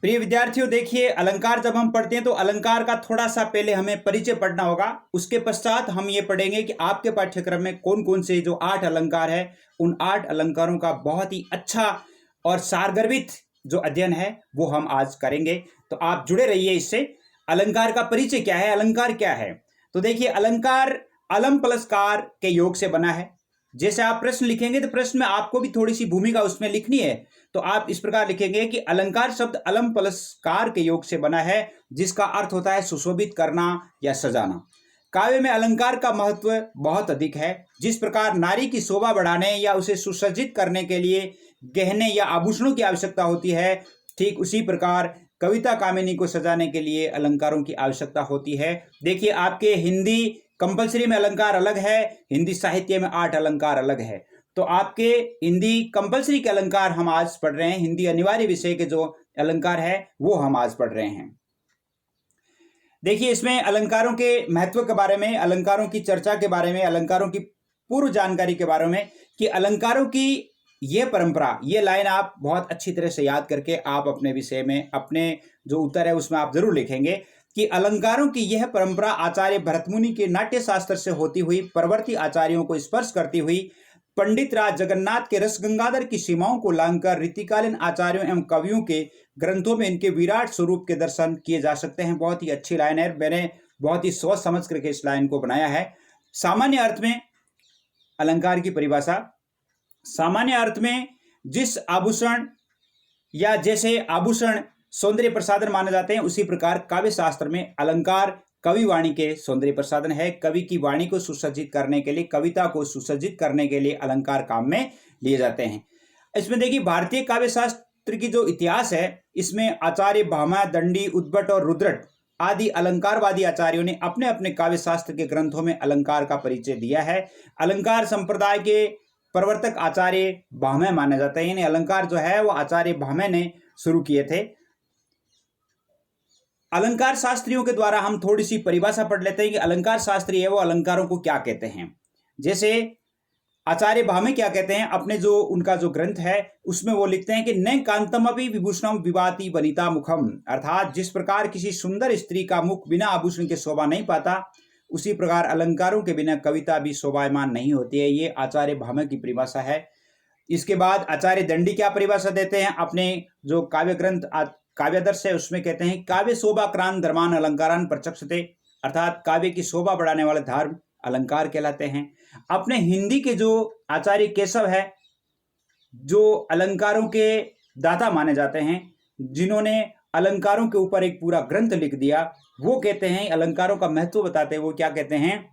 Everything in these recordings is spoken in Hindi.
प्रिय विद्यार्थियों, देखिए अलंकार जब हम पढ़ते हैं तो अलंकार का थोड़ा सा पहले हमें परिचय पढ़ना होगा। उसके पश्चात हम ये पढ़ेंगे कि आपके पाठ्यक्रम में कौन कौन से जो 8 अलंकार है उन 8 अलंकारों का बहुत ही अच्छा और सारगर्भित जो अध्ययन है वो हम आज करेंगे। तो आप जुड़े रहिए इससे। अलंकार का परिचय क्या है, अलंकार क्या है? तो देखिए अलंकार अलम प्लस कार के योग से बना है। जैसे आप प्रश्न लिखेंगे तो प्रश्न में आपको भी थोड़ी सी भूमिका उसमें लिखनी है। तो आप इस प्रकार लिखेंगे कि अलंकार शब्द अलम प्लस कार के योग से बना है, जिसका अर्थ होता है सुशोभित करना या सजाना। काव्य में अलंकार का महत्व बहुत अधिक है। जिस प्रकार नारी की शोभा बढ़ाने या उसे सुसज्जित करने के लिए गहने या आभूषणों की आवश्यकता होती है, ठीक उसी प्रकार कविता कामिनी को सजाने के लिए अलंकारों की आवश्यकता होती है। देखिए आपके हिंदी कंपलसरी में अलंकार अलग है, हिंदी साहित्य में 8 अलंकार अलग है। तो आपके हिंदी कंपलसरी के अलंकार हम आज पढ़ रहे हैं, हिंदी अनिवार्य विषय के जो अलंकार है वो हम आज पढ़ रहे हैं। देखिए इसमें अलंकारों के महत्व के बारे में, अलंकारों की चर्चा के बारे में, अलंकारों की पूर्व जानकारी के बारे में कि अलंकारों की यह परंपरा, ये लाइन आप बहुत अच्छी तरह से याद करके आप अपने विषय में अपने जो उत्तर है उसमें आप जरूर लिखेंगे कि अलंकारों की यह परंपरा आचार्य भरतमुनि के नाट्य शास्त्र से होती हुई परवर्ती आचार्यों को स्पर्श करती हुई पंडित राज जगन्नाथ के रसगंगाधर की सीमाओं को लांघकर रीतिकालीन आचार्यों एवं कवियों के ग्रंथों में इनके विराट स्वरूप के दर्शन किए जा सकते हैं। बहुत ही अच्छी लाइन है, मैंने बहुत ही सोच समझ करके इस लाइन को बनाया है। सामान्य अर्थ में अलंकार की परिभाषा, सामान्य अर्थ में जिस आभूषण या जैसे आभूषण सौंदर्य प्रसाधन माने जाते हैं, उसी प्रकार काव्य शास्त्र में अलंकार कवि वाणी के सौंदर्य प्रसाधन है। कवि की वाणी को सुसज्जित करने के लिए, कविता को सुसज्जित करने के लिए अलंकार काम में लिए जाते हैं। इसमें देखिए भारतीय काव्य शास्त्र की जो इतिहास है, इसमें आचार्य भामा, दंडी, उद्भट और रुद्रट आदि अलंकारवादी आचार्यों ने अपने अपने काव्य शास्त्र के ग्रंथों में अलंकार का परिचय दिया है। अलंकार संप्रदाय के प्रवर्तक आचार्य भामे माने जाते हैं। यानी अलंकार जो है वो आचार्य भामे ने शुरू किए थे। अलंकार शास्त्रियों के द्वारा हम थोड़ी सी परिभाषा पढ़ लेते हैं कि अलंकार शास्त्री है वो अलंकारों को क्या कहते हैं। जैसे आचार्य भामे क्या कहते हैं, अपने जो उनका जो ग्रंथ है उसमें वो लिखते हैं कि न कांतमपि विभूषणम विभाति वनिता मुखम, अर्थात जिस प्रकार किसी सुंदर स्त्री का मुख बिना आभूषण के शोभा नहीं पाता, उसी प्रकार अलंकारों के बिना कविता भी शोभायमान नहीं होती है। ये आचार्य भामे की परिभाषा है। इसके बाद आचार्य दंडी क्या परिभाषा देते हैं, अपने जो काव्य ग्रंथ काव्यादर्श है उसमें कहते हैं काव्य शोभा क्रांत धर्मान अलंकारान प्रचक्षते, अर्थात काव्य की शोभा बढ़ाने वाले धर्म अलंकार कहलाते हैं। अपने हिंदी के जो आचार्य केशव है, जो अलंकारों के दाता माने जाते हैं, जिन्होंने अलंकारों के ऊपर एक पूरा ग्रंथ लिख दिया, वो कहते हैं अलंकारों का महत्व बताते हैं, वो क्या कहते हैं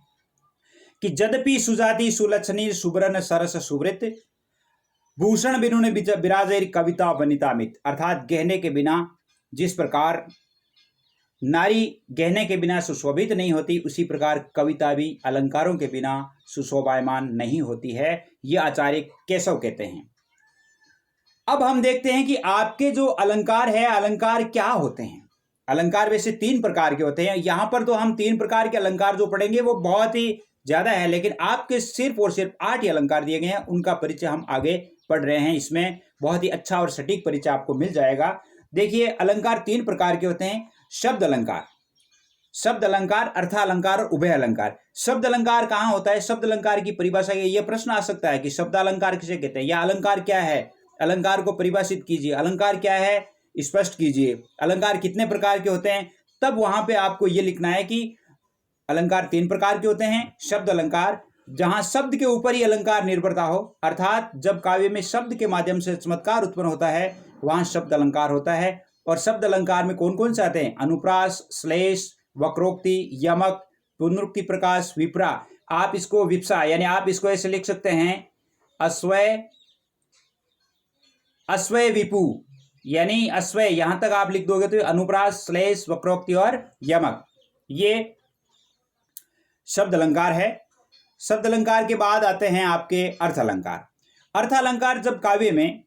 कि यद्यपि सुजाति सुलक्षणी सुब्रन सरस सुवृत भूषण बिनु ने विराजे कविता वनितामित, अर्थात गहने के बिना, जिस प्रकार नारी गहने के बिना सुशोभित नहीं होती, उसी प्रकार कविता भी अलंकारों के बिना सुशोभायमान नहीं होती है। ये आचार्य केशव कहते हैं। अब हम देखते हैं कि आपके जो अलंकार है, अलंकार क्या होते हैं। अलंकार वैसे 3 प्रकार के होते हैं। यहां पर तो हम 3 प्रकार के अलंकार जो पढ़ेंगे वो बहुत ही ज्यादा है, लेकिन आपके सिर्फ और सिर्फ 8 ही अलंकार दिए गए हैं, उनका परिचय हम आगे पढ़ रहे हैं। इसमें बहुत ही अच्छा और सटीक परिचय आपको मिल जाएगा। देखिए अलंकार 3 प्रकार के होते हैं। शब्द अलंकार, शब्द अलंकार, अर्थ अलंकार और उभय अलंकार। शब्द अलंकार कहाँ होता है? शब्द अलंकार की परिभाषा ये प्रश्न आ सकता है कि शब्द अलंकार किसे कहते हैं, या अलंकार क्या है, अलंकार को परिभाषित कीजिए, अलंकार क्या है स्पष्ट कीजिए, अलंकार कितने प्रकार के होते हैं। तब वहां पे आपको ये लिखना है कि अलंकार 3 प्रकार के होते हैं। शब्द अलंकार, जहां शब्द के ऊपर ही अलंकार निर्भरता हो, अर्थात जब काव्य में शब्द के माध्यम से चमत्कार उत्पन्न होता है वहां शब्द अलंकार होता है। और शब्द अलंकार में कौन कौन से आते हैं? अनुप्रास, श्लेष, वक्रोक्ति, यमक, पुनरुक्ति प्रकाश, विप्रा। आप इसको विप्सा, यानी आप इसको ऐसे लिख सकते हैं अस्वय, अस्वय विपु, यानी अस्वय, यहां तक आप लिख दोगे तो अनुप्रास, श्लेष, वक्रोक्ति और यमक, ये शब्द अलंकार है। शब्द अलंकार के बाद आते हैं आपके अर्थ अलंकार। अर्थ अलंकार, जब काव्य में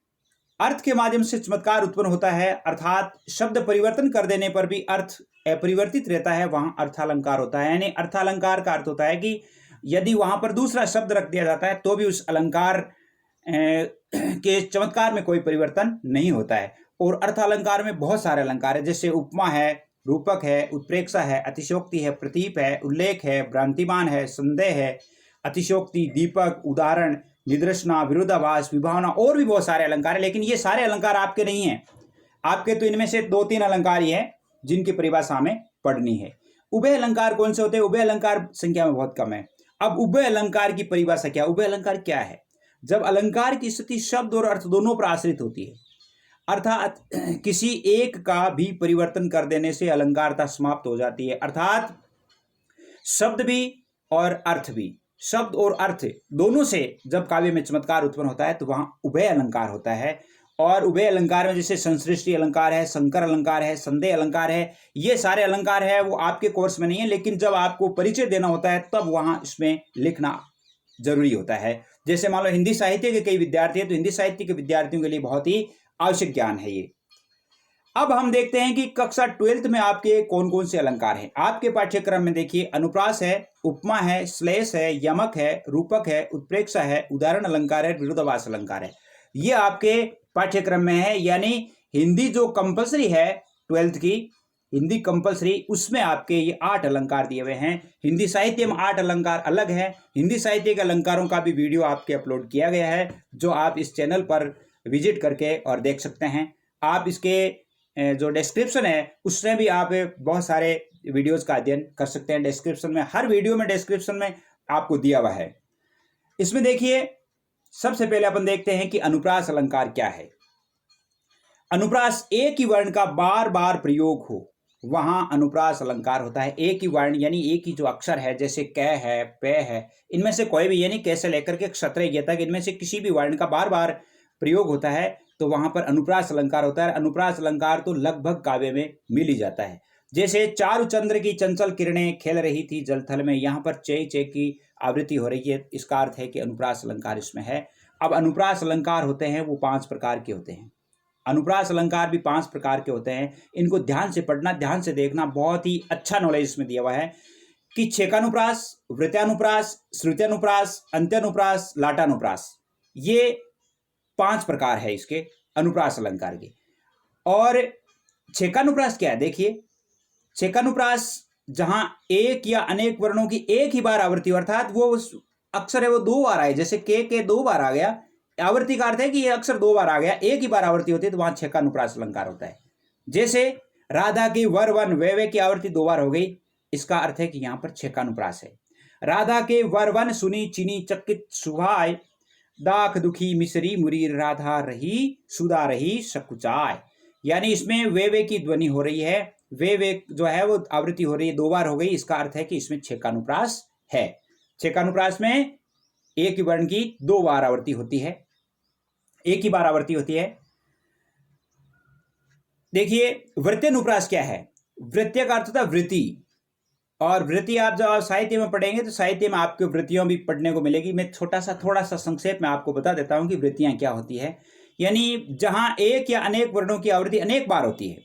अर्थ के माध्यम से चमत्कार उत्पन्न होता है, अर्थात शब्द परिवर्तन कर देने पर भी अर्थ अपरिवर्तित रहता है, वहां अर्थालंकार होता है। यानी अर्थालंकार का अर्थ होता है कि यदि वहां पर दूसरा शब्द रख दिया जाता है तो भी उस अलंकार के चमत्कार में कोई परिवर्तन नहीं होता है। और अर्थ अलंकार में बहुत सारे अलंकार है, जैसे उपमा है, रूपक है, उत्प्रेक्षा है, अतिशयोक्ति है, प्रतीप है, उल्लेख है, भ्रांतिमान है, संदेह है, अतिशयोक्ति, दीपक, उदाहरण, निदर्शना, विरोधाभास, विभावना और भी बहुत सारे अलंकार है। लेकिन ये सारे अलंकार आपके नहीं हैं, आपके तो इनमें से 2-3 अलंकार ही हैं जिनकी परिभाषा हमें पढ़नी है। उभय अलंकार कौन से होते हैं? उभय अलंकार संख्या में बहुत कम है। अब उभय अलंकार की परिभाषा क्या? उभय अलंकार क्या है? जब अलंकार की स्थिति शब्द और अर्थ दोनों पर आश्रित होती है, अर्थात किसी एक का भी परिवर्तन कर देने से अलंकारता समाप्त हो जाती है। अर्थात शब्द भी और अर्थ भी, शब्द और अर्थ दोनों से जब काव्य में चमत्कार उत्पन्न होता है तो वहां उभय अलंकार होता है। और उभय अलंकार में जैसे संसृष्टि अलंकार है, संकर अलंकार है, संदेह अलंकार है, ये सारे अलंकार है वो आपके कोर्स में नहीं है, लेकिन जब आपको परिचय देना होता है तब वहां इसमें लिखना जरूरी होता है। जैसे मान लो हिंदी साहित्य के कई विद्यार्थी हैं, तो हिंदी साहित्य के विद्यार्थियों के लिए बहुत ही आवश्यक ज्ञान है ये। अब हम देखते हैं कि कक्षा 12th में आपके कौन कौन से अलंकार हैं। आपके पाठ्यक्रम में देखिए अनुप्रास है, उपमा है, श्लेष है, यमक है, रूपक है, उत्प्रेक्षा है, उदाहरण अलंकार है, विरोधाभास अलंकार है। ये आपके पाठ्यक्रम में है, यानी हिंदी जो कंपलसरी है 12th की हिंदी कंपलसरी, उसमें आपके ये 8 अलंकार दिए हुए हैं। हिंदी साहित्य में 8 अलंकार अलग है। हिंदी साहित्य के अलंकारों का भी वीडियो आपके अपलोड किया गया है, जो आप इस चैनल पर विजिट करके और देख सकते हैं। आप इसके जो डिस्क्रिप्शन है उसमें भी आप बहुत सारे वीडियोस का अध्ययन कर सकते हैं। डिस्क्रिप्शन में, हर वीडियो में डिस्क्रिप्शन में आपको दिया हुआ है। इसमें देखिए सबसे पहले अपन देखते हैं कि अनुप्रास अलंकार क्या है। अनुप्रास एक ही वर्ण का बार बार प्रयोग हो, वहां अनुप्रास अलंकार होता है। एक ही वर्ण यानी एक ही जो अक्षर है, जैसे क है, पे है, इनमें से कोई भी, यानी क से लेकर के क्षत्रिय तक, इनमें से किसी भी वर्ण का बार बार प्रयोग होता है तो वहां पर अनुप्रास अलंकार होता है। अनुप्रास अलंकार तो लगभग काव्य में मिल ही जाता है। जैसे चारु चंद्र की चंचल किरणें खेल रही थी जलथल में, यहाँ पर चे चे की आवृत्ति हो रही है, इसका अर्थ है कि अनुप्रास अलंकार इसमें है। अब अनुप्रास अलंकार होते हैं वो 5 प्रकार के होते हैं। अनुप्रास अलंकार भी 5 प्रकार के होते हैं। इनको ध्यान से पढ़ना, ध्यान से देखना, बहुत ही अच्छा नॉलेज इसमें दिया हुआ है कि छेकानुप्रास, वृत्यानुप्रास, श्रुत्यानुप्रास, अंत्यानुप्रास, लाटानुप्रास, ये 5 प्रकार है इसके अनुप्रास अलंकार के। और छेकानुप्रास क्या है? देखिए छेकानुप्रास जहां एक या अनेक वर्णों की एक ही बार आवृत्ति, अर्थात वो अक्षर है वो 2 बार आए, जैसे के 2 बार आ गया, आवृत्ति का अर्थ है कि ये अक्षर 2 बार आ गया, एक ही बार आवृत्ति होती है तो वहां छेकानुप्रास अलंकार होता है। जैसे राधा की वर वन वे की आवृत्ति 2 बार हो गई, इसका अर्थ है कि यहां पर छेकानुप्रास है। राधा के वर वन सुनी चिनी चकित सुभाय, दाख दुखी मिसरी मुरी राधा रही सुधा रही सकुचाय, यानी इसमें वे की ध्वनि हो रही है, वे जो है वो आवृत्ति हो रही है, 2 बार हो गई, इसका अर्थ है कि इसमें छेकानुप्रास है। छेकानुप्रास में एक ही वर्ण की 2 बार आवृत्ति होती है, एक ही बार आवृत्ति होती है। देखिए वृत्यानुप्रास क्या है? वृत्य का अर्थ होता है वृत्ति, और वृत्ति आप जब आप साहित्य में पढ़ेंगे तो साहित्य में आपको वृत्तियों भी पढ़ने को मिलेगी। मैं थोड़ा सा संक्षेप में आपको बता देता हूं कि वृत्तियां क्या होती है। यानी जहां एक या अनेक वर्णों की आवृत्ति अनेक बार होती है।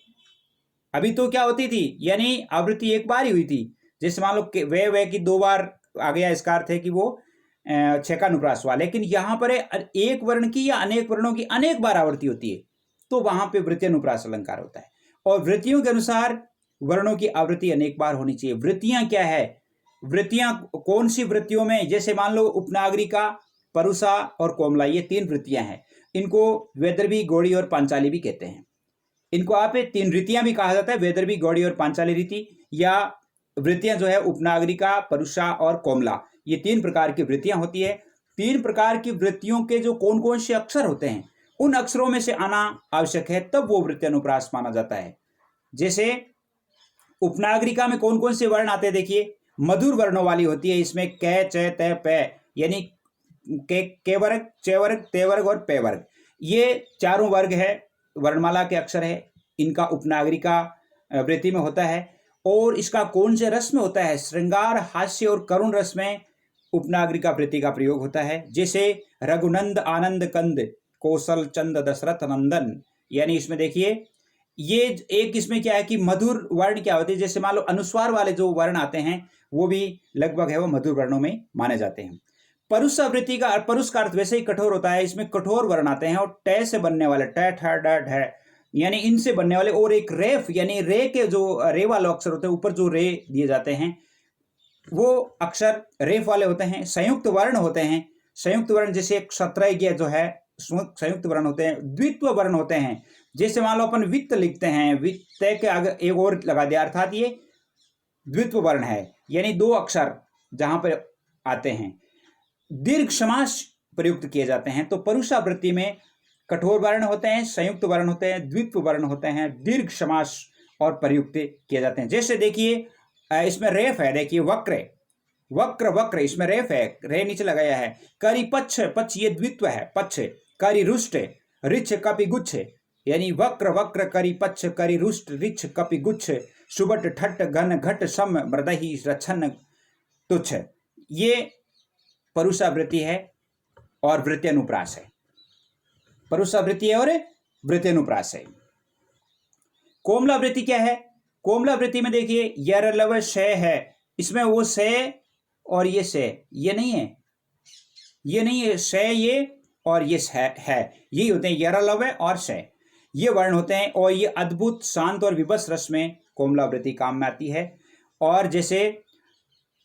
अभी तो क्या होती थी, यानी आवृत्ति एक बार ही हुई थी, जैसे मान लो वे की 2 बार आ गया, इसका अर्थ है कि वो छेकानुप्रास हुआ। लेकिन यहां पर एक वर्ण की या अनेक वर्णों की अनेक बार आवृत्ति होती है तो वहां पे वृत्यानुप्रास अलंकार होता है। और वृत्तियों के अनुसार वर्णों की आवृत्ति अनेक बार होनी चाहिए। वृत्तियां क्या है? वृत्तियां कौन सी वृत्तियों में? जैसे मान लो उपनागरिका, परुषा और कोमला, ये 3 वृत्तियां हैं। इनको वैदर्भी, गौड़ी और पांचाली भी कहते हैं। इनको आप 3 रीतियां भी कहा जाता है, वैदर्भी, गौड़ी और पांचाली रीति, या वृत्तियां जो है उपनागरिका, परुषा और कोमला, ये 3 प्रकार की वृत्तियां होती है। 3 प्रकार की वृत्तियों के जो कौन कौन से अक्षर होते हैं उन अक्षरों में से आना आवश्यक है, तब वो वृत्यानुप्रास माना जाता है। जैसे उपनागरिका में कौन कौन से वर्ण आते हैं? देखिए मधुर वर्णों वाली होती है, इसमें क च त प, यानी के वर्ग, च वर्ग, ते वर्ग और पे वर्ग, ये 4 वर्ग है, वर्णमाला के अक्षर है, इनका उपनागरिका वृत्ति में होता है। और इसका कौन से रस में होता है? श्रृंगार, हास्य और करुण रस में उपनागरिका वृत्ति का प्रयोग होता है। जैसे रघुनंद आनंद कंद कौशल चंद दशरथ नंदन, यानी इसमें देखिए ये एक, इसमें क्या है कि मधुर वर्ण क्या होते हैं, जैसे मान लो अनुस्वार वाले जो वर्ण आते हैं वो भी लगभग है वो मधुर वर्णों में माने जाते हैं। परुष वृत्ति का, परुष का अर्थ वैसे ही कठोर होता है, इसमें कठोर वर्ण आते हैं और ट से बनने वाले ट ठ ड ढ, यानी इनसे बनने वाले, और एक रेफ यानी रे के जो रे वाले अक्षर होते हैं, ऊपर जो रे दिए जाते हैं वो अक्षर रेफ वाले होते हैं। संयुक्त वर्ण होते हैं, संयुक्त वर्ण जैसे क्षत्रज्ञ जो है संयुक्त वर्ण होते हैं। द्वित्व वर्ण होते हैं, जैसे मान लो अपन वित्त लिखते हैं, वित्त के आगे एक और लगा दिया, अर्थात ये द्वित्व वर्ण है, यानी दो अक्षर जहां पर आते हैं। दीर्घ समास प्रयुक्त किए जाते हैं। तो परुषावृत्ति में कठोर वर्ण होते हैं, संयुक्त वर्ण होते हैं, द्वित्व वर्ण होते हैं, दीर्घ समास और प्रयुक्त किए जाते हैं। जैसे देखिए इसमें रेफ है, देखिए वक्र, वक्र वक्र, इसमें रेफ है, रे नीचे लगाया है। करी पच्छ, पच्छ ये द्वित्व है, पच्छ। करी रुष्ट, रिछ कपि गुच्छ, यानी वक्र वक्र करी पच्छ, करी रुष्ट रिछ कपि गुच्छ, सुबट ठट घन घट सम मृदहि रक्षन तुच्छ। ये परुषावृत्ति है और वृत्त्यनुप्रास है। परुषावृत्ति है और वृत्त्यनुप्रास है। कोमलावृत्ति क्या है? कोमलावृत्ति में देखिए यरलव शय है, इसमें वो शय और ये शय, ये नहीं है, ये नहीं है, शय ये और ये है, यही होते हैं यरलव और शय, ये वर्ण होते हैं। और ये अद्भुत शांत और विवश रस में कोमलावृत्ति काम में आती है। और जैसे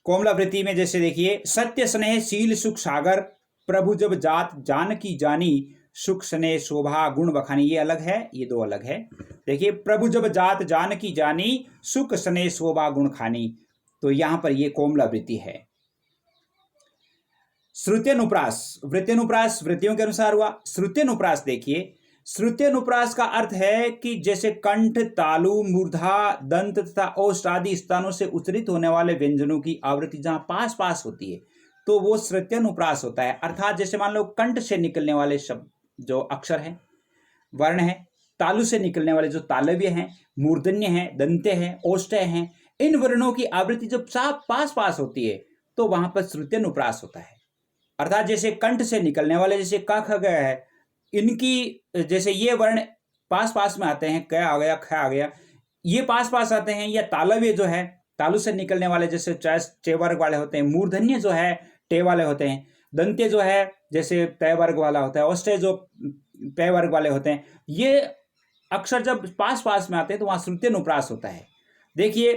कोमलावृत्ति में जैसे देखिए सत्य स्नेह शील सुख सागर, प्रभु जब जात जानकी जानी, सुख स्नेह शोभा गुण बखानी, ये अलग है, ये दो अलग है। देखिए प्रभु जब जात जानकी जानी, सुख स्नेह शोभा गुण खानी, तो यहां पर ये कोमलावृत्ति है। श्रुत्यनुप्रास, वृत्त्यनुप्रास वृत्तियों के अनुसार हुआ। श्रुत्यनुप्रास देखिए, श्रुत्यनुप्रास का अर्थ है कि जैसे कंठ, तालु, मूर्धा, दंत तथा ओष्ठ आदि स्थानों से उच्चारित होने वाले व्यंजनों की आवृत्ति जहां पास पास होती है तो वो श्रुत्यनुप्रास होता है। अर्थात जैसे मान लो कंठ से निकलने वाले शब्द जो अक्षर हैं, वर्ण है, तालु से निकलने वाले जो तालव्य हैं, मूर्धन्य हैं, दंत्य हैं, ओष्ठ हैं, इन वर्णों की आवृत्ति जब साफ पास पास होती है तो वहां पर श्रुत्यनुप्रास होता है। अर्थात जैसे कंठ से निकलने वाले जैसे क ख ग है, इनकी जैसे ये वर्ण पास पास में आते हैं, क आ गया, ख आ गया, ये पास पास आते हैं। या तालव्य जो है तालु से निकलने वाले जैसे चे वर्ग वाले होते हैं, मूर्धन्य जो है टे वाले होते हैं, दंत्य जो है जैसे तय वर्ग वाला होता है, ओष्ठ जो पे वर्ग वाले होते हैं। ये अक्षर जब पास पास में आते हैं तो वहां श्रुत्यनुप्रास होता है। देखिए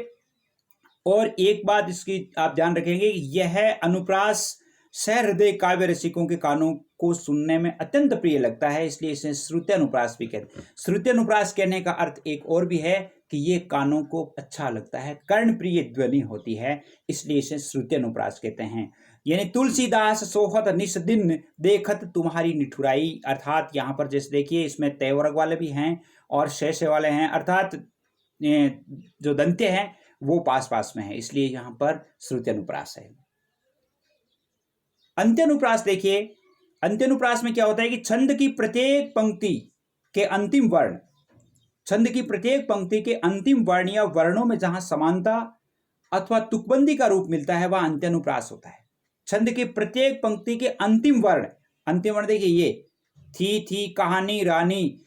और एक बात इसकी आप ध्यान रखेंगे, यह अनुप्रास सहृदय काव्य रसिकों के कानों को सुनने में अत्यंत प्रिय लगता है, इसलिए इसे श्रुत्यनुप्रास भी कहते हैं। श्रुत्यनुप्रास कहने का अर्थ एक और भी है कि ये कानों को अच्छा लगता है, कर्ण प्रिय ध्वनि होती है, इसलिए इसे श्रुत्यनुप्रास कहते हैं। यानी तुलसीदास सोहत निस दिन देखत तुम्हारी निठुराई, अर्थात यहाँ पर जैसे देखिए इसमें तय वर्ग वाले भी हैं और शेष वाले हैं, अर्थात जो दंत्य हैं वो पास पास में है, इसलिए यहाँ पर श्रुत्यनुप्रास है। अंत्यानुप्रास देखिए, अंत्यानुप्रास में क्या होता है कि छंद की प्रत्येक पंक्ति के अंतिम वर्ण, छंद की प्रत्येक पंक्ति के अंतिम वर्ण या वर्णों में जहां समानता अथवा तुकबंदी का रूप मिलता है वह अंत्यानुप्रास होता है। छंद की प्रत्येक पंक्ति के अंतिम वर्ण देखिए ये थी, कहानी, रानी,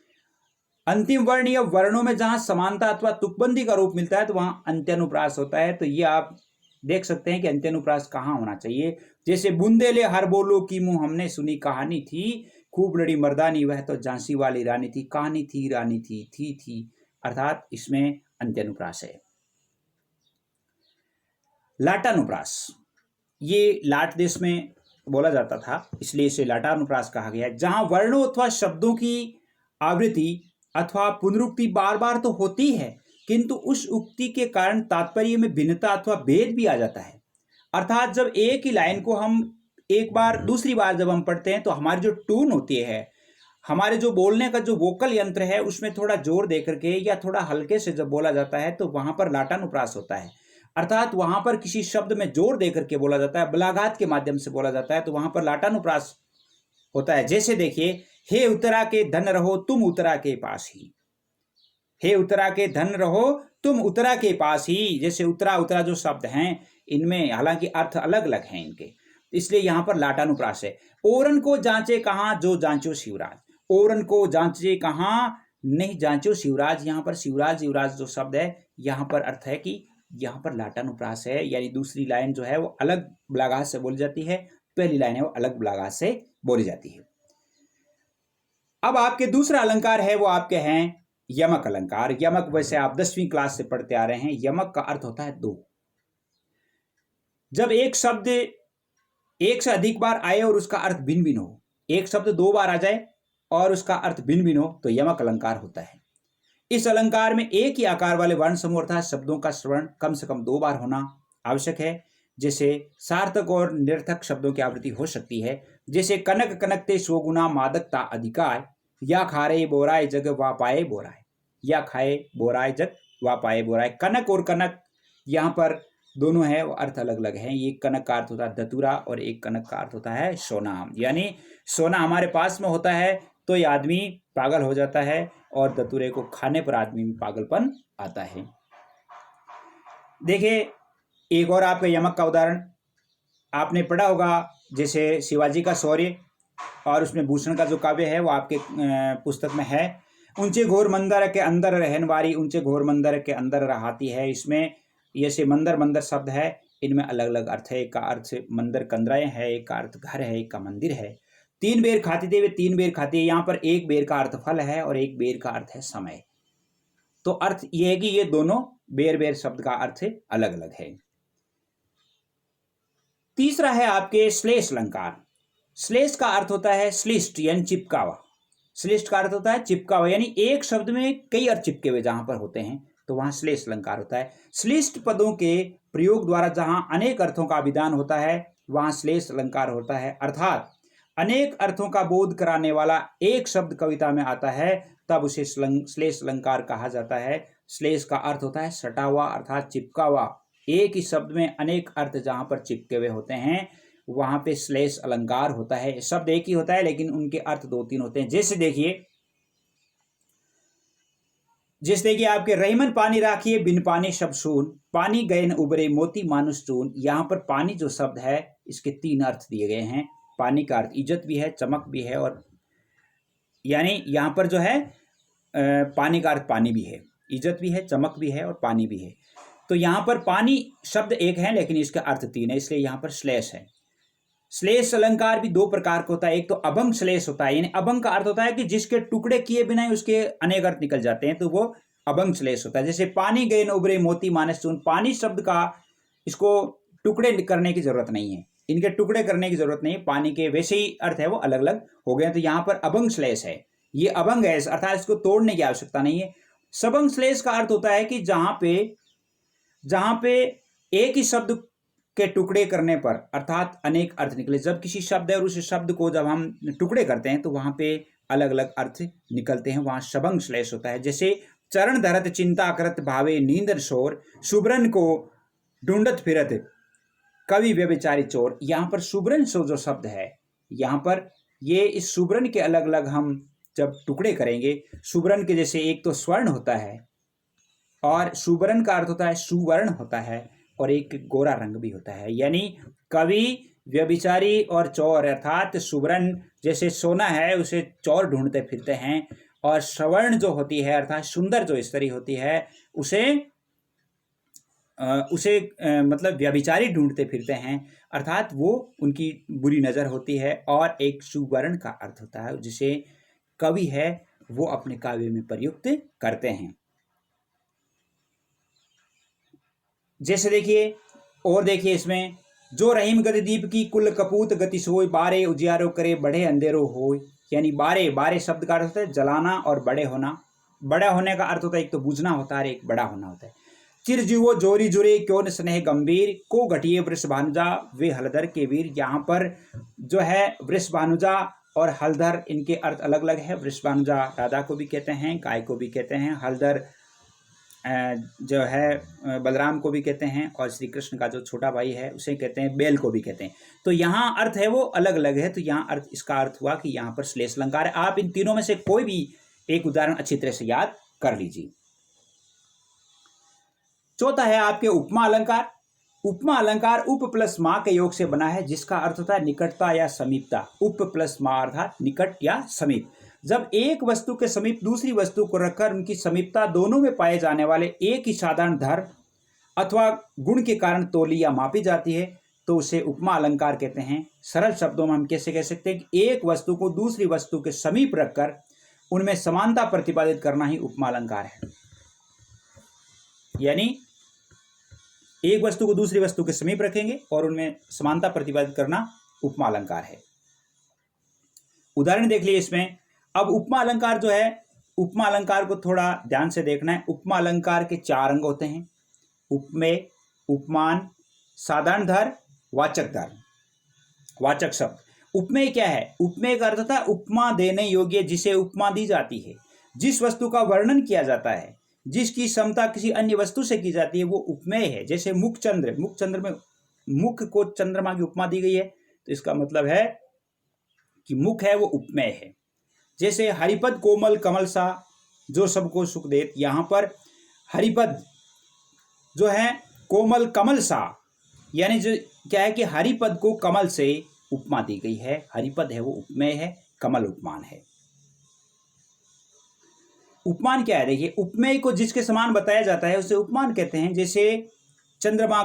अंतिम वर्ण या वर्णों में जहां समानता अथवा तुकबंदी का रूप मिलता है तो वहां अंत्यानुप्रास होता है। तो ये आप देख सकते हैं कि अंत्यानुप्रास कहाँ होना चाहिए। जैसे बुंदेले हर बोलो की मुंह हमने सुनी, कहानी थी खूब लड़ी मर्दानी, वह तो झांसी वाली रानी थी, कहानी थी रानी थी, अर्थात इसमें अंत्यानुप्रास है। लाटानुप्रास, ये लाट देश में बोला जाता था इसलिए इसे लाटानुप्रास कहा गया, जहां वर्णों अथवा शब्दों की आवृत्ति अथवा पुनरुक्ति बार बार तो होती है किंतु उस उक्ति के कारण तात्पर्य में भिन्नता अथवा भेद भी आ जाता है। अर्थात जब एक ही लाइन को हम एक बार दूसरी बार जब हम पढ़ते हैं तो हमारी जो टून होती है, हमारे जो बोलने का जो वोकल यंत्र है उसमें थोड़ा जोर दे करके या थोड़ा हल्के से जब बोला जाता है तो वहां पर लाटानुप्रास होता है। अर्थात वहां पर किसी शब्द में जोर दे करके बोला जाता है, बलाघात के माध्यम से बोला जाता है, तो वहां पर लाटानुप्रास होता है। जैसे देखिए, हे उत्तरा के धन रहो तुम उत्तरा के पास ही, हे उत्तरा के धन रहो तुम उत्तरा के पास ही। जैसे उत्तरा जो शब्द हैं इनमें हालांकि अर्थ अलग अलग हैं इनके, इसलिए यहां पर लाटानुप्रास है। ओरन को जांचे कहां जो जांचो शिवराज, ओरन को जांचे कहां नहीं जांचो शिवराज, यहाँ पर शिवराज युवराज जो शब्द है यहाँ पर अर्थ है कि यहाँ पर लाटानुप्रास है, यानी दूसरी लाइन जो है वो अलग बलाघात से बोली जाती है, पहली लाइन है वो अलग बलाघात से बोली जाती है। अब आपके दूसरा अलंकार है वो आपके हैं यमक अलंकार। यमक वैसे आप 10वीं क्लास से पढ़ते आ रहे हैं। यमक का अर्थ होता है दो। जब एक शब्द एक से अधिक बार आए और उसका अर्थ भिन्न भिन्न हो, एक शब्द 2 बार आ जाए और उसका अर्थ भिन्न भिन्न हो, तो यमक अलंकार होता है। इस अलंकार में एक ही आकार वाले वर्ण समूह अर्थात शब्दों का श्रवण कम से कम 2 बार होना आवश्यक है। जैसे सार्थक और निरर्थक शब्दों की आवृत्ति हो सकती है, जैसे कनक कनकते स्वगुना मादकता अधिकार, या खारे बोराए जग वा पाए बोराए, या खाए बोराए जग वा पाए बोराए। कनक और कनक यहाँ पर दोनों है, वो अर्थ अलग अलग हैं। एक कनक का अर्थ होता है धतूरा और एक कनक का अर्थ होता है सोना। यानी सोना हमारे पास में होता है तो ये आदमी पागल हो जाता है, और धतूरे को खाने पर आदमी में पागलपन आता है। देखिए एक और आपका यमक का उदाहरण आपने पढ़ा होगा, जैसे शिवाजी का शौर्य, और उसमें भूषण का जो काव्य है वो आपके पुस्तक में है। ऊंचे घोर मंदिर के अंदर रहनवारी, ऊंचे घोर मंदिर के अंदर रहाती है। इसमें जैसे मंदिर मंदिर शब्द है, इनमें अलग अलग अर्थ है। एक का अर्थ मंदिर कंदराए है, एक का अर्थ घर है, एक का मंदिर है। 3 बेर खाती थे वे 3 बेर खाती है। यहाँ पर एक बेर का अर्थ फल है और एक बेर का अर्थ है समय। तो अर्थ ये है कि ये दोनों बेर बेर शब्द का अर्थ अलग अलग है। तीसरा है आपके श्लेष अलंकार। श्लेष का अर्थ होता है श्लिष्ट यानी चिपका हुआ। श्लिष्ट का अर्थ होता है चिपका हुआ, यानी एक शब्द में कई अर्थ चिपके हुए जहां पर होते हैं तो वहां श्लेष अलंकार होता है। श्लिष्ट पदों के प्रयोग द्वारा जहां अनेक अर्थों का विधान होता है वहां श्लेष अलंकार होता है। अर्थात अनेक अर्थों का बोध कराने वाला एक शब्द कविता में आता है तब उसे श्लेष अलंकार कहा जाता है। श्लेष का अर्थ होता है सटा हुआ अर्थात चिपका हुआ। एक ही शब्द में अनेक अर्थ जहां पर चिपके हुए होते हैं वहां पे श्लेष अलंकार होता है। शब्द एक ही होता है लेकिन उनके अर्थ 2-3 होते हैं। जैसे देखिए आपके रहीमन पानी राखिए बिन पानी शब्द सून, पानी गए न उबरे मोती मानुष चून। यहाँ पर पानी जो शब्द है इसके 3 अर्थ दिए गए हैं। पानी का अर्थ इज्जत भी है, चमक भी है, और यानी यहाँ पर जो है पानी का अर्थ पानी भी है, इज्जत भी है, चमक भी है और पानी भी है। तो यहाँ पर पानी शब्द एक है लेकिन इसका अर्थ 3 है, इसलिए यहाँ पर श्लेष है। श्लेष अलंकार भी 2 प्रकार का होता है। एक तो अभंग श्लेष होता है, यानी अभंग का अर्थ होता है कि जिसके टुकड़े किए बिना ही उसके अनेक अर्थ निकल जाते हैं, तो वो अभंग श्लेष होता है। जैसे पानी गए न उबरे मोती मानस चून, पानी शब्द का इसको टुकड़े करने की जरूरत नहीं है, इनके टुकड़े करने की जरूरत नहीं है, पानी के वैसे ही अर्थ है वो अलग अलग हो गए। तो यहाँ पर अभंग श्लेष है, ये अभंग है अर्थात इसको तोड़ने की आवश्यकता नहीं है। सबंग श्लेष का अर्थ होता है कि जहां पे एक ही शब्द के टुकड़े करने पर अर्थात अनेक अर्थ निकले। जब किसी शब्द है और उस शब्द को जब हम टुकड़े करते हैं तो वहां पे अलग अलग अर्थ निकलते हैं, वहां सबंग श्लेष होता है। जैसे चरण धरत चिंता करत भावे नींदर शोर, सुब्रन को ढूंढत फिरत कवि व्यभिचारी चोर। यहाँ पर सुब्रन सो जो शब्द है, यहाँ पर ये इस सुब्रन के अलग अलग हम जब टुकड़े करेंगे, सुब्रन के जैसे एक तो स्वर्ण होता है और सुब्रन का अर्थ होता है सुवर्ण होता है, और एक गोरा रंग भी होता है। यानी कवि व्यभिचारी और चोर अर्थात सुवर्ण जैसे सोना है उसे चोर ढूंढते फिरते हैं, और सवर्ण जो होती है अर्थात सुंदर जो स्त्री होती है उसे मतलब व्यभिचारी ढूंढते फिरते हैं, अर्थात वो उनकी बुरी नजर होती है। और एक सुवर्ण का अर्थ होता है जिसे कवि है वो अपने काव्य में प्रयुक्त करते हैं। जैसे देखिए इसमें जो रहीम गति दीप की कुल कपूत गति सोई, बारे उजियारो करे बढ़े अंधेरो होय। यानी बारे शब्द का अर्थ होता है जलाना और बड़े होना। बड़ा होने का अर्थ होता है एक तो बुझना होता है, एक बड़ा होना होता है। चिरजीवो जोरी जुरे क्यों न स्नेह गंभीर, को घटिए वृष भानुजा वे हलधर के वीर। यहाँ पर जो है वृष भानुजा और हलधर इनके अर्थ अलग अलग है। वृष भानुजा राधा को भी कहते हैं, गाय को भी कहते हैं, हलधर जो है बलराम को भी कहते हैं, और श्री कृष्ण का जो छोटा भाई है उसे कहते हैं, बैल को भी कहते हैं। तो यहाँ अर्थ है वो अलग अलग है। तो यहाँ अर्थ इसका अर्थ हुआ कि यहाँ पर श्लेष अलंकार है। आप इन तीनों में से कोई भी एक उदाहरण अच्छी तरह से याद कर लीजिए। चौथा है आपके उपमा अलंकार। उपमा अलंकार उप प्लस मा के योग से बना है, जिसका अर्थ होता है निकटता या समीपता। उप प्लस मा अर्थात निकट या समीप। जब एक वस्तु के समीप दूसरी वस्तु को रखकर उनकी समीपता दोनों में पाए जाने वाले एक ही साधारण धर्म अथवा गुण के कारण तोली या मापी जाती है तो उसे उपमा अलंकार कहते हैं। सरल शब्दों में हम कैसे कह सकते हैं कि एक वस्तु को दूसरी वस्तु के समीप रखकर उनमें समानता प्रतिपादित करना ही उपमा अलंकार है। यानी एक वस्तु को दूसरी वस्तु के समीप रखेंगे और उनमें समानता प्रतिपादित करना उपमा अलंकार है। उदाहरण देख लिए इसमें। अब उपमा अलंकार जो है, उपमा अलंकार को थोड़ा ध्यान से देखना है। उपमा अलंकार के 4 अंग होते हैं: उपमेय, उपमान, साधारण धर्म, वाचक धर्म, वाचक शब्द। उपमेय क्या है? उपमेय का अर्थ होता है उपमा देने योग्य, जिसे उपमा दी जाती है, जिस वस्तु का वर्णन किया जाता है, जिसकी समता किसी अन्य वस्तु से की जाती है, वो उपमेय है। जैसे मुखचंद्र, मुखचंद्र में मुख को चंद्रमा की उपमा दी गई है, तो इसका मतलब है कि मुख है वो उपमेय है। जैसे हरिपद कोमल कमल सा जो सबको सुख देत, यहाँ पर हरिपद जो है कोमल कमल सा, यानी जो क्या है कि हरिपद को कमल से उपमा दी गई है। हरिपद है वो उपमेय है, कमल उपमान है। उपमान क्या है? देखिए, उपमेय को जिसके समान बताया जाता है उसे उपमान कहते हैं। जैसे चंद्रमा,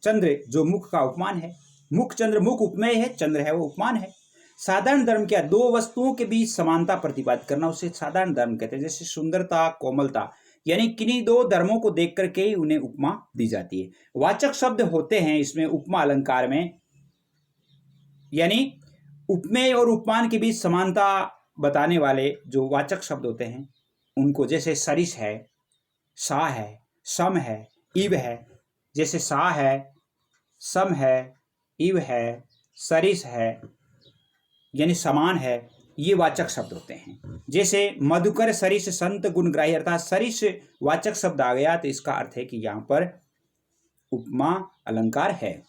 चंद्र जो मुख का उपमान है, मुख चंद्र, मुख उपमेय है, चंद्र है वो उपमान है। साधारण धर्म क्या? 2 वस्तुओं के बीच समानता प्रतिपादित करना, उसे साधारण धर्म कहते हैं। जैसे सुंदरता, कोमलता, यानी किन्हीं 2 धर्मों को देख करके ही उन्हें उपमा दी जाती है। वाचक शब्द होते हैं इसमें उपमा अलंकार में, यानी उपमेय और उपमान के बीच समानता बताने वाले जो वाचक शब्द होते हैं उनको, जैसे सरिस है, सा है, सम है, इव है। जैसे सा है, सम है, इव है, सरिस है, यानी समान है, ये वाचक शब्द होते हैं। जैसे मधुकर सरिस संत गुणग्राही, अर्थात सरिस वाचक शब्द आ गया तो इसका अर्थ है कि यहाँ पर उपमा अलंकार है।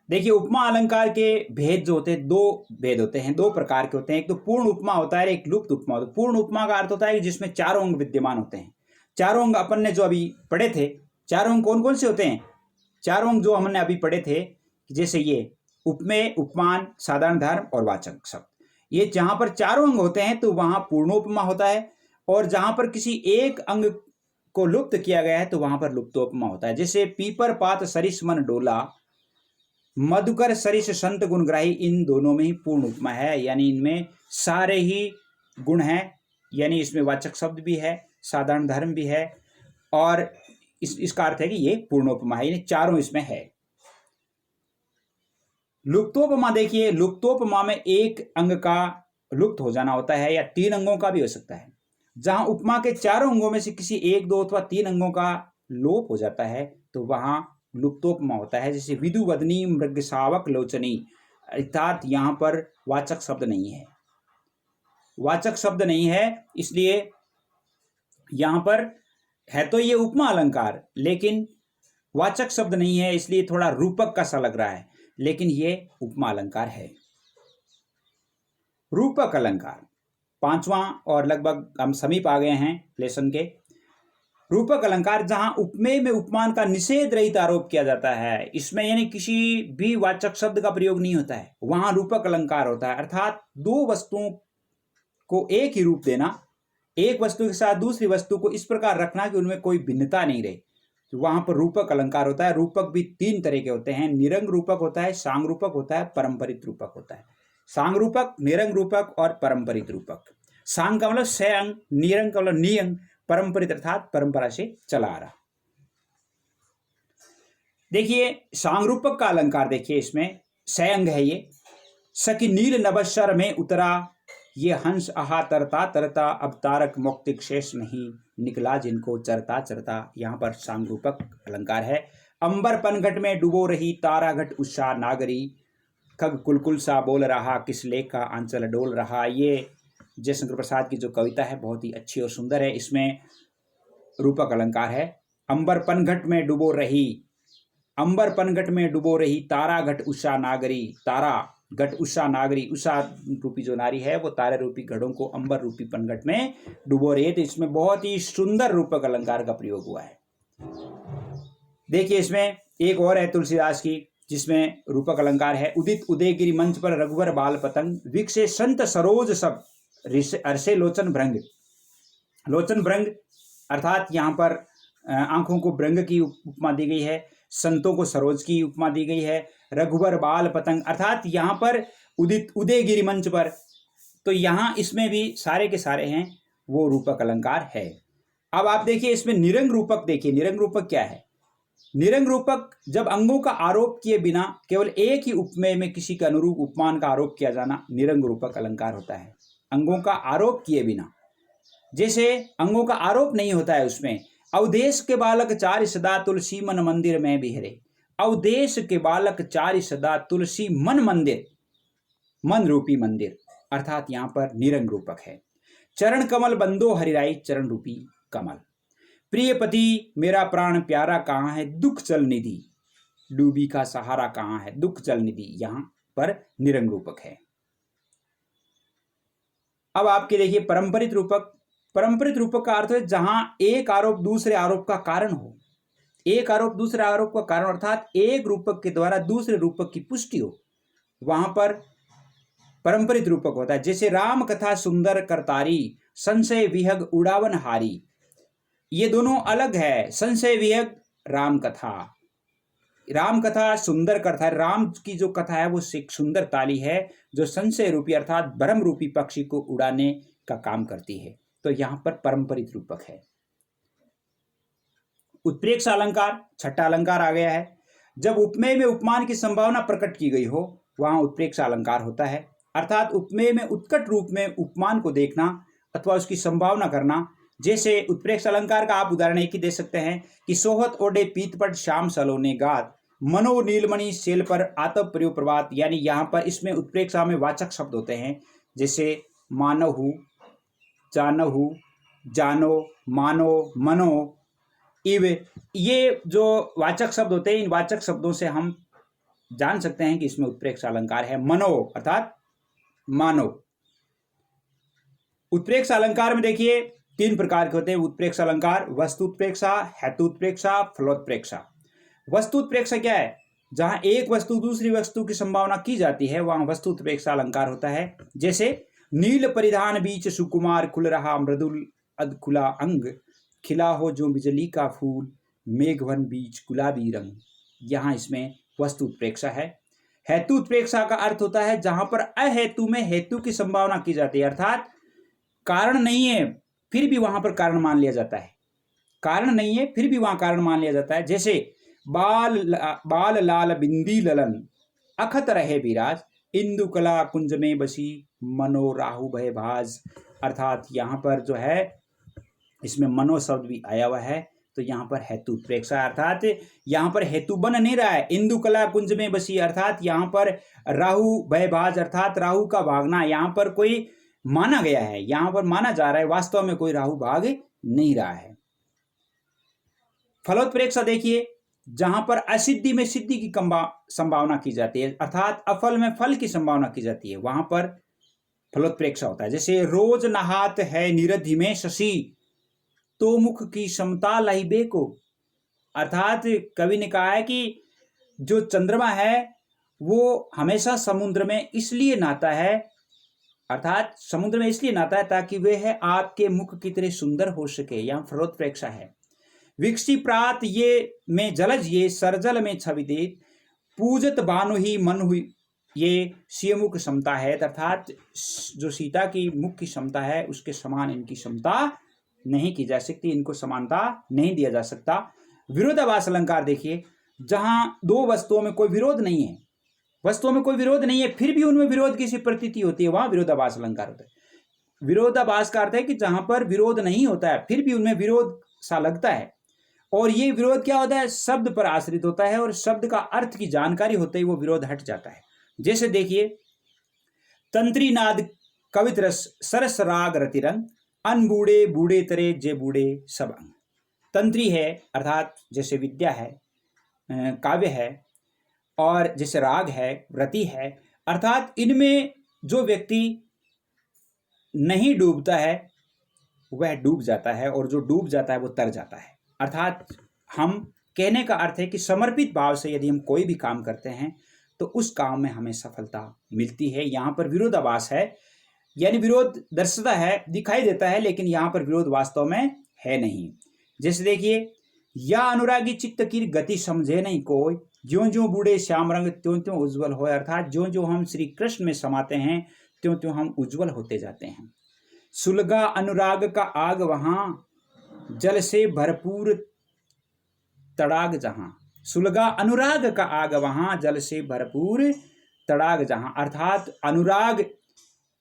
देखिए, उपमा अलंकार के भेद जो होते हैं, 2 भेद होते हैं, 2 प्रकार के होते हैं। एक तो पूर्ण उपमा होता है, एक लुप्त उपमा होता है। पूर्ण उपमा का अर्थ होता है जिसमें 4 अंग विद्यमान होते हैं। 4 अंग अपन ने जो अभी पढ़े थे, 4 अंग कौन कौन से होते हैं? 4 अंग जो हमने अभी पढ़े थे, जैसे ये उपमेय, उपमान, साधारण धर्म और वाचक शब्द, ये जहां पर 4 अंग होते हैं तो वहां पूर्णोपमा होता है, और जहां पर किसी एक अंग को लुप्त किया गया है तो वहां पर लुप्तोपमा होता है। जैसे पीपर पात सरिस मन डोला, मधुकर सरिस संत गुणग्राही, इन दोनों में ही पूर्ण उपमा है, यानी इनमें सारे ही गुण हैं, यानी इसमें वाचक शब्द भी है, साधारण धर्म भी है, और इसका अर्थ है कि ये पूर्णोपमा है, यानी चारों इसमें है। लुप्तोपमा देखिए, लुप्तोपमा में एक अंग का लुप्त हो जाना होता है, या 3 अंगों का भी हो सकता है। जहां उपमा के 4 अंगों में से किसी 1, 2 अथवा 3 अंगों का लोप हो जाता है तो वहां लुप्तोपमा होता है। जैसे विदुवदनी मृगशावक लोचनी, अर्थात यहाँ पर वाचक शब्द नहीं है, वाचक शब्द नहीं है, इसलिए यहाँ पर है तो ये उपमा अलंकार, लेकिन वाचक शब्द नहीं है, इसलिए थोड़ा रूपक का सा लग रहा है, लेकिन ये उपमा अलंकार है। रूपक अलंकार 5वां, और लगभग हम समीप आ गए हैं लेसन के। रूपक अलंकार, जहां उपमेय में उपमान का निषेध रहित आरोप किया जाता है, इसमें यानी किसी भी वाचक शब्द का प्रयोग नहीं होता है, वहां रूपक अलंकार होता है। अर्थात 2 वस्तुओं को एक ही रूप देना, एक वस्तु के साथ दूसरी वस्तु को इस प्रकार रखना कि उनमें कोई भिन्नता नहीं रहे, तो वहां पर रूपक अलंकार होता है। रूपक भी 3 तरह के होते हैं, निरंग रूपक होता है, सांग रूपक होता है, परंपरित रूपक होता है। सांग रूपक, निरंग रूपक और परंपरित रूपक। सांग का मतलब 6 अंग, निरंग का मतलब नियंग, परंपरित अर्थात परंपरा से चला आ रहा। देखिए, सांग रूपक का अलंकार देखिए, इसमें 6 अंग है। ये सखी नील नभस्वर में उतरा, ये हंस आहा तरता तरता, अब तारक मौक्तिक शेष नहीं निकला जिनको चरता चरता, यहाँ पर सांग रूपक अलंकार है। अंबर पनघट में डुबो रही, तारा घट उषा नागरी, खग कुलकुल सा बोल रहा, किस लेख का आंचल डोल रहा। ये जयशंकर प्रसाद की जो कविता है बहुत ही अच्छी और सुंदर है, इसमें रूपक अलंकार है। अंबर पनघट में डुबो रही, अंबर पनघट में डुबो रही, तारा घट उषा नागरी, तारा घट उषा नागरी, उषा रूपी जो नारी है वो तारे रूपी घड़ों को अंबर रूपी पनघट में डुबो रही है। तो इसमें बहुत ही सुंदर रूपक अलंकार का प्रयोग हुआ है। देखिए, इसमें एक और है तुलसीदास की, जिसमें रूपक अलंकार है। उदित उदयगिरी मंच पर रघुवर बाल पतंग, विकसे संत सरोज सब अरसे लोचन भृंग। लोचन भृंग अर्थात यहाँ पर आंखों को भृंग की उपमा दी गई है, संतों को सरोज की उपमा दी गई है। रघुवर बाल पतंग अर्थात यहाँ पर उदित उदयगिरी मंच पर तो यहाँ इसमें भी सारे के सारे हैं वो रूपक अलंकार है। अब आप देखिए इसमें निरंग रूपक, देखिए निरंग रूपक क्या है। निरंग रूपक जब अंगों का आरोप किए बिना केवल एक ही उपमेय में किसी के अनुरूप उपमान का आरोप किया जाना निरंग रूपक अलंकार होता है। अंगों का आरोप किए बिना, जैसे अंगों का आरोप नहीं होता है उसमें। अवदेश के बालक चारि सदा तुलसी मन मंदिर में बिहरे। अवदेश के बालक चारि सदा तुलसी मन मंदिर, मन रूपी मंदिर, अर्थात यहाँ पर निरंग रूपक है। चरण कमल बंदो हरिराई, चरण रूपी कमल। प्रिय पति मेरा प्राण प्यारा कहाँ है, दुख जल निधि। डूबी का सहारा कहाँ है, दुख जल निधि, यहाँ पर निरंग रूपक है। अब आपके देखिए परंपरित रूपक। परंपरित रूपक का अर्थ है जहां एक आरोप दूसरे आरोप का कारण हो। एक आरोप दूसरे आरोप का कारण, अर्थात एक रूपक के द्वारा दूसरे रूपक की पुष्टि हो, वहां पर परंपरित रूपक होता है। जैसे राम कथा सुंदर करतारी, संशय विहग उड़ावन हारी। ये दोनों अलग है। संशय विहग राम कथा, राम कथा सुंदर कथा, राम की जो कथा है वो एक सुंदर ताली है जो संशय रूपी अर्थात भ्रम रूपी पक्षी को उड़ाने का काम करती है। तो यहां पर परंपरित रूपक है। उत्प्रेक्षा अलंकार, छठा अलंकार आ गया है। जब उपमेय में उपमान की संभावना प्रकट की गई हो वहां उत्प्रेक्षा अलंकार होता है, अर्थात उपमेय में उत्कट रूप में उपमान को देखना अथवा उसकी संभावना करना। जैसे उत्प्रेक्षा अलंकार का आप उदाहरण एक ही दे सकते हैं कि सोहत ओडे पीतपट श्याम सलोने गात, मनो नीलमणि सेल पर आतप प्रयो प्रभात। यानी यहाँ पर इसमें उत्प्रेक्षा में वाचक शब्द होते हैं, जैसे मानहु, जानहु, जानो, मानो, मनो, इव। ये जो वाचक शब्द होते हैं, इन वाचक शब्दों से हम जान सकते हैं कि इसमें उत्प्रेक्षा अलंकार है। मनो अर्थात मानो। उत्प्रेक्षा अलंकार में देखिए तीन प्रकार के होते हैं उत्प्रेक्षा अलंकार, वस्तु उत्प्रेक्षा, हेतु उत्प्रेक्षा, फलोत्प्रेक्षा। वस्तु उत्प्रेक्षा क्या है, जहां एक वस्तु दूसरी वस्तु की संभावना की जाती है वहां वस्तु उत्प्रेक्षा अलंकार होता है। जैसे नील परिधान बीच सुकुमार, खुल रहा मृदुल अधखुला अंग, खिला हो जो बिजली का फूल, मेघवन बीच गुलाबी रंग। यहाँ इसमें वस्तु उत्प्रेक्षा है। हेतु उत्प्रेक्षा का अर्थ होता है जहां पर अहेतु में हेतु की संभावना की जाती है, अर्थात कारण नहीं है फिर भी वहां पर कारण मान लिया जाता है। कारण नहीं है फिर भी वहां कारण मान लिया जाता है। जैसे बाल लाल बिंदी ललन, अखत रहे विराज, इंदु कला कुंज में बसी, मनो राहु भय भाज। अर्थात यहाँ पर जो है इसमें मनो शब्द भी आया हुआ है। तो यहाँ पर हेतु उत्प्रेक्षा, अर्थात यहाँ पर हेतु बन नहीं रहा है। इंदु कला कुंज में बसी, अर्थात यहाँ पर राहु भय भाज, अर्थात राहु का भागना यहाँ पर कोई माना गया है, यहाँ पर माना जा रहा है, वास्तव में कोई राहु भाग नहीं रहा है। फलोत्प्रेक्षा देखिए जहां पर असिद्धि में सिद्धि की संभावना की जाती है, अर्थात अफल में फल की संभावना की जाती है, वहां पर फलोत्प्रेक्षा होता है। जैसे रोज नहात है निरधि में शशि, तो मुख की समता लहिबे को। अर्थात कवि ने कहा है कि जो चंद्रमा है वो हमेशा समुद्र में इसलिए नहाता है, अर्थात समुद्र में इसलिए नहाता है ताकि वह आपके मुख की तरह सुंदर हो सके। यहाँ फलोत्प्रेक्षा है। विकसी प्रात ये में जलज ये, सरजल में छवि दे, पूजत बानु ही मन हुई, ये सियमुख क्षमता है, अर्थात जो सीता की मुख की क्षमता है उसके समान इनकी क्षमता नहीं की जा सकती, इनको समानता नहीं दिया जा सकता। विरोधाभास अलंकार देखिए जहां दो वस्तुओं में कोई विरोध नहीं है, वस्तुओं में कोई विरोध नहीं है फिर भी उनमें विरोध की सी प्रतीति होती है, वहां विरोधाभास अलंकार होता है। विरोधाभास का अर्थ है कि जहां पर विरोध नहीं होता है फिर भी उनमें विरोध सा लगता है। और ये विरोध क्या होता है, शब्द पर आश्रित होता है और शब्द का अर्थ की जानकारी होते ही वो विरोध हट जाता है। जैसे देखिए तंत्री नाद कवित रस सरस राग रतिरंग, अन बूढ़े बूढ़े तरे जे बूढ़े सब अंग। तंत्री है अर्थात जैसे विद्या है, काव्य है, और जैसे राग है, रति है, अर्थात इनमें जो व्यक्ति नहीं डूबता है वह डूब जाता है और जो डूब जाता है वो तर जाता है। अर्थात हम कहने का अर्थ है कि समर्पित भाव से यदि हम कोई भी काम करते हैं तो उस काम में हमें सफलता मिलती है। यहाँ पर विरोधाभास है, यानी विरोध दर्शता है, दिखाई देता है, लेकिन यहाँ पर विरोध वास्तव में है नहीं। जैसे देखिए या अनुरागी चित्त की गति समझे नहीं कोई, ज्यों ज्यों बूढ़े श्याम रंग त्यों त्यों उज्जवल हो। अर्थात ज्यों ज्यों हम श्री कृष्ण में समाते हैं त्यों त्यों हम उज्जवल होते जाते हैं। सुलगा अनुराग का आग वहां, जल से भरपूर तड़ाग जहां। सुलगा अनुराग का आग वहां, जल से भरपूर तड़ाग जहां। अर्थात अनुराग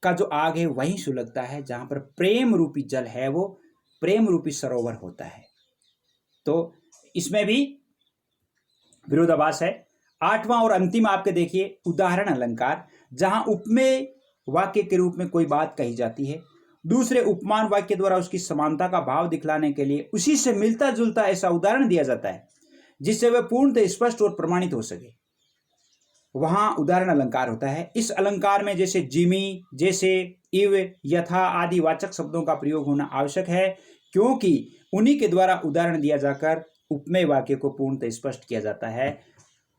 का जो आग है वहीं सुलगता है जहां पर प्रेम रूपी जल है, वो प्रेम रूपी सरोवर होता है। तो इसमें भी विरोधाभास है। आठवां और अंतिम आपके देखिए उदाहरण अलंकार, जहां उपमेय वाक्य के रूप में कोई बात कही जाती है, दूसरे उपमान वाक्य द्वारा उसकी समानता का भाव दिखलाने के लिए उसी से मिलता जुलता ऐसा उदाहरण दिया जाता है जिससे वह पूर्णतः स्पष्ट और प्रमाणित हो सके, वहां उदाहरण अलंकार होता है। इस अलंकार में जैसे जिमी, जैसे, इव, यथा आदि वाचक शब्दों का प्रयोग होना आवश्यक है, क्योंकि उन्हीं के द्वारा उदाहरण दिया जाकर उपमेय वाक्य को पूर्णतः स्पष्ट किया जाता है।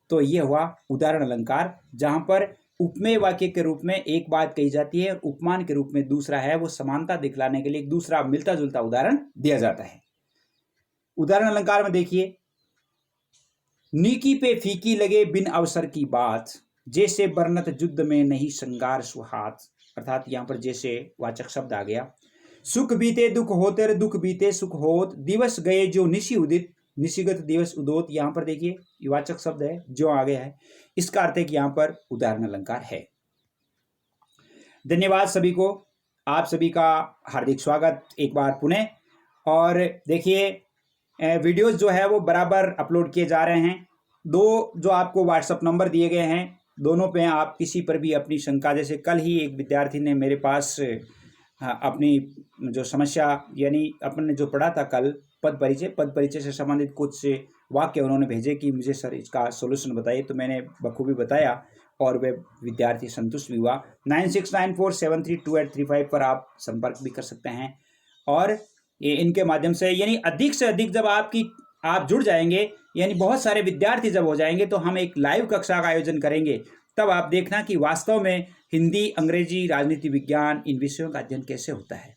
तो यह हुआ उदाहरण अलंकार, जहां पर उपमेय वाक्य के रूप में एक बात कही जाती है और उपमान के रूप में दूसरा है, वो समानता दिखलाने के लिए एक दूसरा मिलता जुलता उदाहरण दिया जाता है। उदाहरण अलंकार में देखिए, नीकी पे फीकी लगे बिन अवसर की बात, जैसे बरनत युद्ध में नहीं श्रृंगार सुहात। अर्थात यहां पर जैसे वाचक शब्द आ गया। सुख बीते दुख होते, दुख बीते सुख होत, दिवस गए जो निशि उदित, निशिगत दिवस उदोत। यहां पर देखिए ये वाचक शब्द है जो आ गया है, इसका अर्थ है कि यहां पर उदाहरण अलंकार है। धन्यवाद सभी को, आप सभी का हार्दिक स्वागत एक बार पुनः। और देखिए वीडियोस जो है वो बराबर अपलोड किए जा रहे हैं। दो जो आपको व्हाट्सएप नंबर दिए गए हैं, दोनों पे आप किसी पर भी अपनी शंका, जैसे कल ही एक विद्यार्थी ने मेरे पास अपनी जो समस्या यानी अपन ने जो पढ़ा था कल पद परिचय से संबंधित कुछ वाक्य उन्होंने भेजे कि मुझे सर इसका सॉल्यूशन बताइए, तो मैंने बखूबी बताया और वे विद्यार्थी संतुष्ट भी हुआ। 9694732835 पर आप संपर्क भी कर सकते हैं। और ये इनके माध्यम से यानी अधिक से अधिक जब आप जुड़ जाएंगे, यानी बहुत सारे विद्यार्थी जब हो जाएंगे, तो हम एक लाइव कक्षा का आयोजन करेंगे। तब आप देखना कि वास्तव में हिंदी, अंग्रेजी, राजनीति विज्ञान इन विषयों का अध्ययन कैसे होता है।